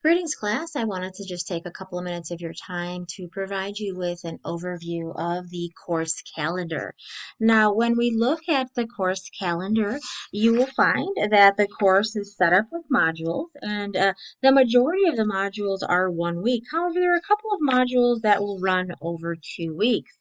Greetings, class. I wanted to just take a couple of minutes of your time to provide you with an overview of the course calendar. Now, when we look at the course calendar, you will find that the course is set up with modules, and the majority of the modules are 1 week. However, there are a couple of modules that will run over 2 weeks.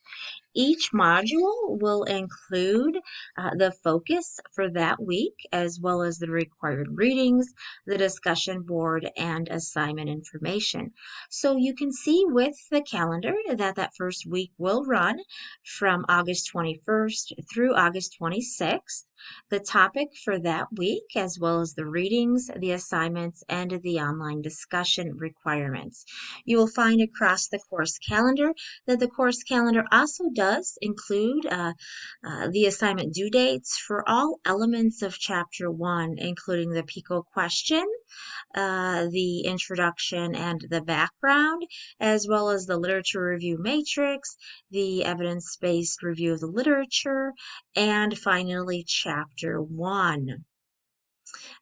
Each module will include the focus for that week, as well as the required readings, the discussion board, and assignment information. So you can see with the calendar that that first week will run from August 21st through August 26th. The topic for that week, as well as the readings, the assignments, and the online discussion requirements. You will find across the course calendar that the course calendar also does include the assignment due dates for all elements of Chapter 1, including the PICO question, the introduction and the background, as well as the literature review matrix, the evidence-based review of the literature, and finally Chapter 1.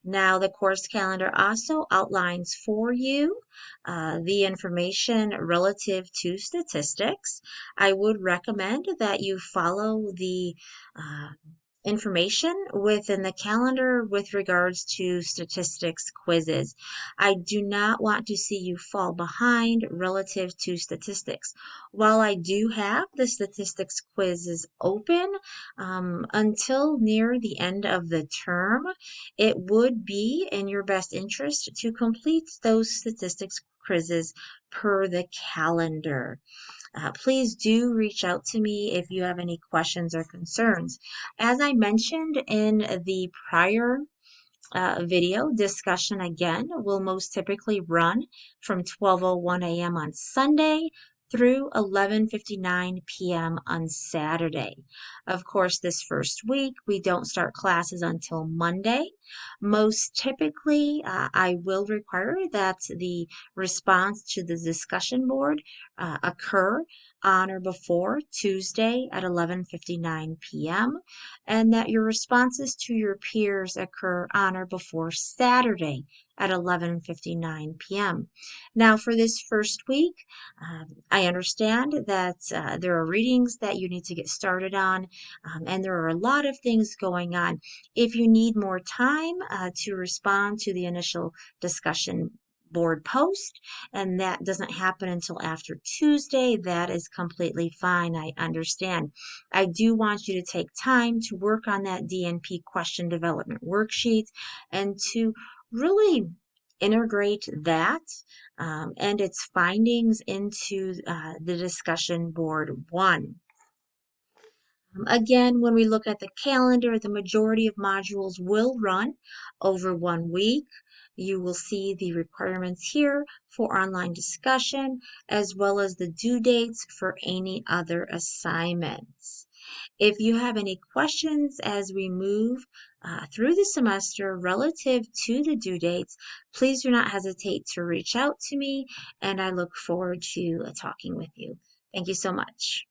Now, the course calendar also outlines for you the information relative to statistics. I would recommend that you follow the uh, information within the calendar with regards to statistics quizzes. I do not want to see you fall behind relative to statistics. While I do have the statistics quizzes open until near the end of the term, it would be in your best interest to complete those statistics quizzes per the calendar. Please do reach out to me if you have any questions or concerns. As I mentioned in the prior video, discussion again will most typically run from 12:01 a.m. on Sunday through 11:59 p.m. on Saturday. Of course, this first week we don't start classes until Monday. Most typically, I will require that the response to the discussion board occur on or before Tuesday at 11:59 p.m. and that your responses to your peers occur on or before Saturday at 11:59 p.m. Now, for this first week, I understand that there are readings that you need to get started on, and there are a lot of things going on. If you need more time to respond to the initial discussion board post, and that doesn't happen until after Tuesday, that is completely fine. I understand. I do want you to take time to work on that DNP question development worksheet and to really integrate that and its findings into the discussion board 1. Again, when we look at the calendar, the majority of modules will run over 1 week. You will see the requirements here for online discussion, as well as the due dates for any other assignments. If you have any questions as we move through the semester relative to the due dates, please do not hesitate to reach out to me, and I look forward to talking with you. Thank you so much.